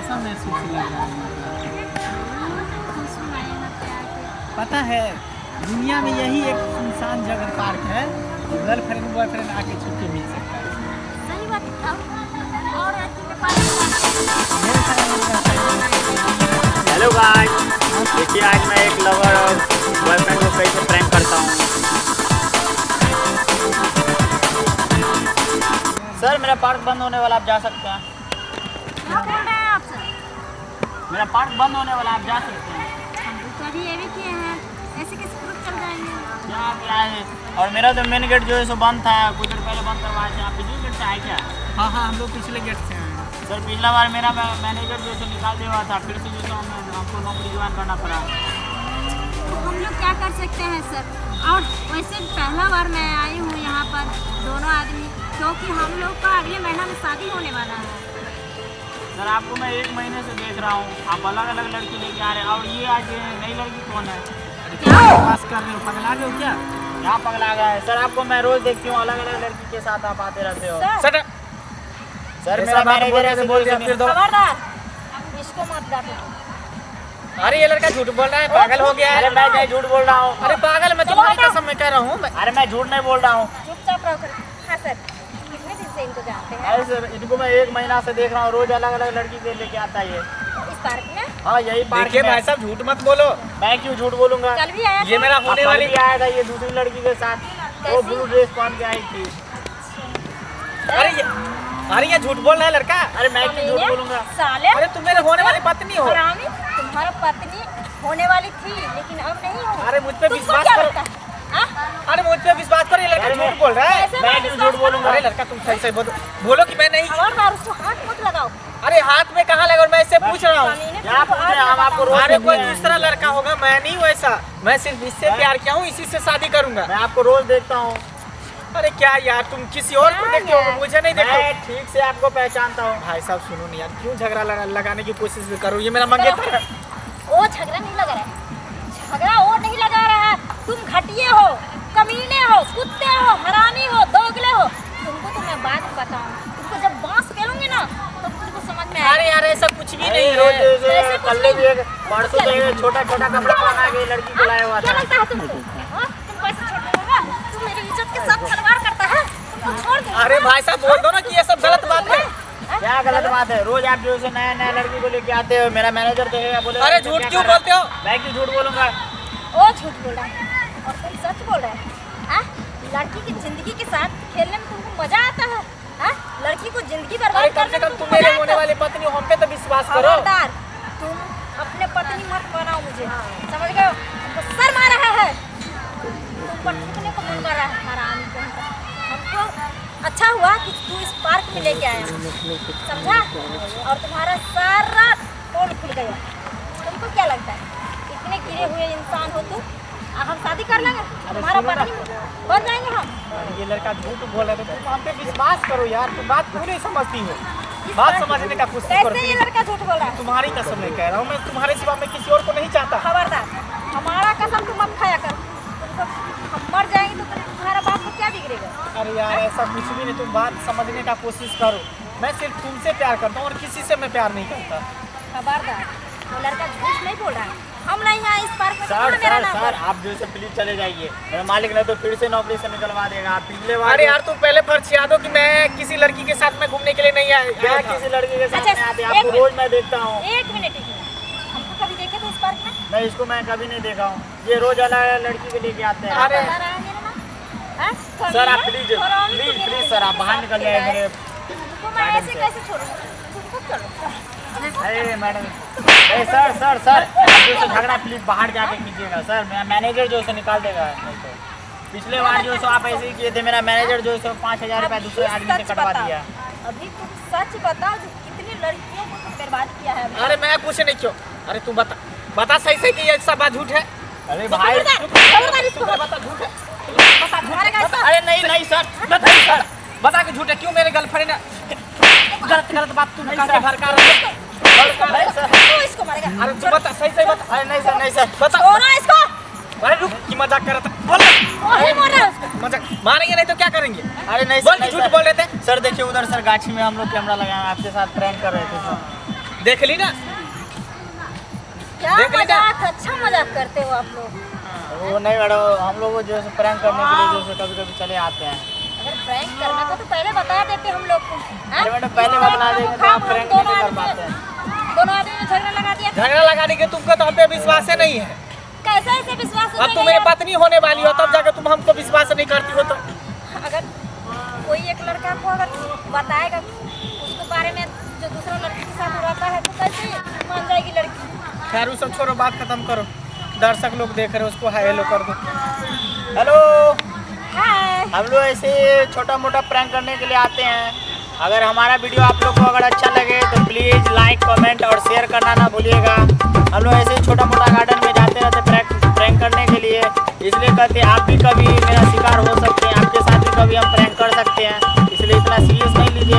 कैसा महसूस लग रहा है? पता है दुनिया में यही एक सुनसान जगह पार्क है, गर्लफ्रेंड बॉयफ्रेंड आके छुट्टी मिल सकता है। सही बात। और हेलो गाइस, देखिए आज मैं एक लवर और बॉयफ्रेंड को कैसे प्रैंक करता हूँ। सर मेरा पार्क बंद होने वाला, आप जा सकते हैं। क्या बोल रहे हैं आप सर? मेरा पार्क बंद होने वाला, आप जा सकते हैं। हम तो अभी ये भी किए हैं, ऐसे कैसे ग्रुप चल जाएंगे? क्या है? और मेरा तो मेन गेट जो है सो बंद था, कुछ देर पहले बंद करवाया थे। आप पिछले गेट से आए क्या? हाँ हाँ, हम लोग पिछले गेट से हैं। सर पिछला बार मेरा मैनेजर जो है निकाल दिया हुआ था, फिर से जो है हमको नौकरी ज्वाइन करना पड़ा। तो हम लोग क्या कर सकते हैं सर? और वैसे पहला बार मैं आई हूँ यहाँ पर दोनों आदमी, क्योंकि हम लोग का अगले महीना में शादी होने वाला है। सर आपको मैं 1 महीने से देख रहा हूँ, आप अलग अलग लड़की लेके आ रहे हैं। और ये आज नई लड़की कौन है? क्या पास कर रहे हो, पगला गए हो क्या? क्या पगला गया है? सर आपको मैं रोज देखती हूँ, अलग अलग लड़की के साथ आप आते रहते हो। सर, सर मेरा मैनेजर ऐसे बोल दिया, फिर दो। खबरदार, इसको मत डांटो। अरे ये लड़का झूठ बोल रहा है, पागल हो गया है। अरे मैं नहीं झूठ बोल रहा हूँ। अरे पागल, मैं तुम्हारी कसम में कह रहा हूँ। अरे मैं झूठ नहीं बोल रहा हूँ। चुपचाप रहो कर। हाँ सर, कितने दिन से इनको जानते हैं? अरे सर इनको मैं 1 महीना से देख रहा हूँ, रोज अलग अलग लड़की के लेके आता है ये। इस पार्क में हाँ यही पार्क देखिए में। भाई साहब, झूठ मत बोलो। मैं क्यों झूठ बोलूंगा? कल भी आया ये था? मेरा होने वाली कल भी आया था ये दूसरी लड़की के साथ, वो ब्लू ड्रेस पहन के आई थी। अरे ये झूठ बोल रहा है लड़का। अरे मैं क्यों झूठ बोलूंगा? साले, अरे तुम मेरे होने वाली पत्नी हो। हरामी, तुम्हारा पत्नी होने वाली थी लेकिन अब नहीं हो। अरे मुझ पे तुमको विश्वास क्या करो। लगता है? हाँ? अरे मुझ पे विश्वास करो, ये लड़का अरे झूठ बोल रहा है। कैसे मैं क्यों झूठ बोलूंगा? अरे लड़का तुम सही से बोलो कि मैं नहीं। खबरदार, उसको हाथ मत लगाओ। अरे हाथ में कहाँ लगा, मैं इससे पूछ रहा हूँ। कमीने, क्या तुमको पूछ रहे हैं? हाथ हम आपको रोज अरे कोई देखते हैं। दूसरा लड़का होगा, मैं नहीं वैसा। मैं सिर्फ इससे प्यार किया हूँ, इसी से शादी करूंगा। मैं आपको रोज देखता हूँ। अरे क्या यार, तुम किसी और को देखते हो, मुझे नहीं देखते हो। मैं ठीक से आपको पहचानता हूँ। भाई साहब सुनो नहीं यार, क्यों झगड़ा लगाने की कोशिश भी करो? ये मेरा मंगेतर है। वो झगड़ा नहीं लगा रहा है, झगड़ा वो नहीं लगा रहा है। तुम घटिया हो, कमीने हो, कुत्ते हो, हरामी हो, दोगले हो। तुमको तो मैं बात बताऊं, तुमको जब बांस खेलूंगी ना तो तुमको समझ में आएगा। अरे यार ऐसा कुछ भी नहीं रोज है। ऐसे कुछ कल भी एक परसों तो एक छोटा छोटा कपड़ा पहना के लड़की को लाया हुआ क्या था। लगता है तुमको? हाँ? तुम कैसे छोड़ दोगे? तुम मेरी इज्जत के साथ खिलवाड़ करता है, तुमको छोड़ दूंगा। अरे भाई साहब बोल दो ना कि ये सब गलत बात है। क्या गलत बात है? रोज आप जो है नया नया लड़की को लेके आते हो, मेरा मैनेजर देखेगा बोलेगा अरे तो झूठ क्या क्यों कर रहा है? बोलते हो? मैं क्यों झूठ बोलूंगा? वो झूठ बोल रहा है और तुम सच बोल रहे हैं। हाँ? लड़की की जिंदगी के साथ खेलने में तुमको मजा आता है? हाँ? लड़की को जिंदगी अरे बर्बाद कम से करने में कम तुम तुमको मेरे मजा होने आता है? वाली पत्नी हो, हम पे तो विश्वास करो। खबरदार, तुम अपने पत्नी मत बनाओ मुझे, समझ गए हो? तुमको शर्म आ रहा है, तुम पर थूकने को मन कर रहा है, हरामी कहीं का। हमको अच्छा हुआ कि तू इस पार्क में लेके आया, समझा? और तुम्हारा सारा पोल खुल गया। तुमको क्या लगता है इतने गिरे हुए इंसान हो तुम? हम शादी कर लेंगे, तुम्हारा पत्नी बन जाएंगे हम। ये लड़का झूठ बोल रहा है, तो तुम हम पे विश्वास करो यार। तुम बात क्यों नहीं समझती हो? बात समझने का कोशिश करो। कैसे ये लड़का झूठ बोल रहा है? तुम्हारी कसम नहीं कह रहा हूँ मैं, तुम्हारे सिवा मैं किसी और को नहीं चाहता। खबरदार, हमारा कसम तुम मत खाया कर। तुमको हम मर जाएंगे तो तुम्हारा बाप को क्या बिगड़ेगा? अरे यार ऐसा कुछ भी नहीं, तुम बात समझने का कोशिश करो। मैं सिर्फ तुमसे प्यार करता हूँ और किसी से मैं प्यार नहीं करता। खबरदार, वो लड़का झूठ नहीं बोल रहा है। हम नहीं आए इस पार्क में तो सर मेरा सर नाम सर आप जो है प्लीज चले जाइए, मेरा मालिक नहीं तो फिर से नौकरी से निकलवा देगा। आप पिछले बार अरे यार तुम पहले फर्ज याद हो कि मैं किसी लड़की के साथ में घूमने के लिए नहीं आया क्या था। किसी लड़की के साथ अच्छा, में आते? एक आपको मिनट। रोज मैं देखता हूँ। एक मिनट, हमको कभी देखे थे इस पार्क में? मैं इसको मैं कभी नहीं देखा हूँ, ये रोज अलग अलग लड़की के लेके आते हैं। अरे बता रहा है मेरा नाम? हाँ? सर आप कमीना, प्लीज हरामी, प्लीज तुम प्लीज मेरे सर आप बाहर निकल जाए मेरे। तुमको मैं ऐसे कैसे छोड़ूंगा? तुमको क्या लगता है? अरे मैडम, अरे सर सर सर आप जो है झगड़ा प्लीज बाहर जाके कीजिएगा। सर मेरा मैनेजर जो है निकाल देगा नहीं तो। पिछले बार जो है आप ऐसे ही किए थे, मेरा मैनेजर जो है 5000 रुपया दूसरे आदमी से सच कटवा बताओ। दिया। अभी तुम सच बताओ, जो कितनी लड़कियों को तुम बर्बाद किया है अभी। अरे मैं पूछे नहीं क्यों? अरे तू बता सही से कि ये सब बात झूठ है। अरे भाई खबरदार, इसको मत। बता झूठ है, बता झूठ मारेगा है। इसको। अरे नहीं नहीं सर नहीं सर, बता कि झूठ है। क्यों मेरे गर्लफ्रेंड गलत बात तू करके भड़का रहा है? नहीं सर। तू इसको मारेगा। अरे तू बता सही से बता। अरे नहीं सर नहीं सर बता। छोड़ो इसको। अरे रुक, की मजाक कर रहा था। बोल ना। वही मार रहा है उसको। मजाक मारेंगे नहीं तो क्या करेंगे? अरे नहीं बोल सर कि नहीं झूठ बोल रहे थे। सर देखिए उधर सर गाछी में हम लोग कैमरा लगाए आपके साथ प्रैंक कर रहे थे सर। देख ली ना? क्या देख लेना। मजाक, अच्छा मजाक करते हो आप लोग। वो नहीं मैडम, हम लोग जो है प्रैंक करने के लिए जो है कभी कभी चले आते हैं। अगर प्रैंक करना था तो पहले बता देते हम लोग को। हाँ? अरे मैडम पहले बता देंगे तो आप प्रैंक नहीं कर पाते हैं। दोनों आदमी ने झगड़ा लगा दिया। झगड़ा लगाने के तुमको तो हम पे विश्वास नहीं है। कैसे ऐसे विश्वास हो अब तुम मेरी पत्नी होने वाली हो तब जाकर तुम हमको विश्वास नहीं करती हो तो। अगर कोई एक लड़का को अगर बताएगा उसके बारे में जो दूसरा लड़की के साथ रहता है तो कैसे मान जाएगी लड़की। खैर वो सब छोड़ो, बात खत्म करो। दर्शक लोग देख रहे हो, उसको हाय हेलो कर दो। हेलो, हाय। हम लोग ऐसे छोटा मोटा प्रैंक करने के लिए आते हैं। अगर हमारा वीडियो आप लोग को अगर अच्छा लगे तो प्लीज़ लाइक कमेंट और शेयर करना ना भूलिएगा। हम लोग ऐसे ही छोटा मोटा गार्डन में जाते रहते प्रैंक करने के लिए, इसलिए कहते हैं आप भी कभी मेरा शिकार हो सकते हैं, आपके साथ भी कभी हम प्रैंक कर सकते हैं, इसलिए इतना सीरियस नहीं लीजिए।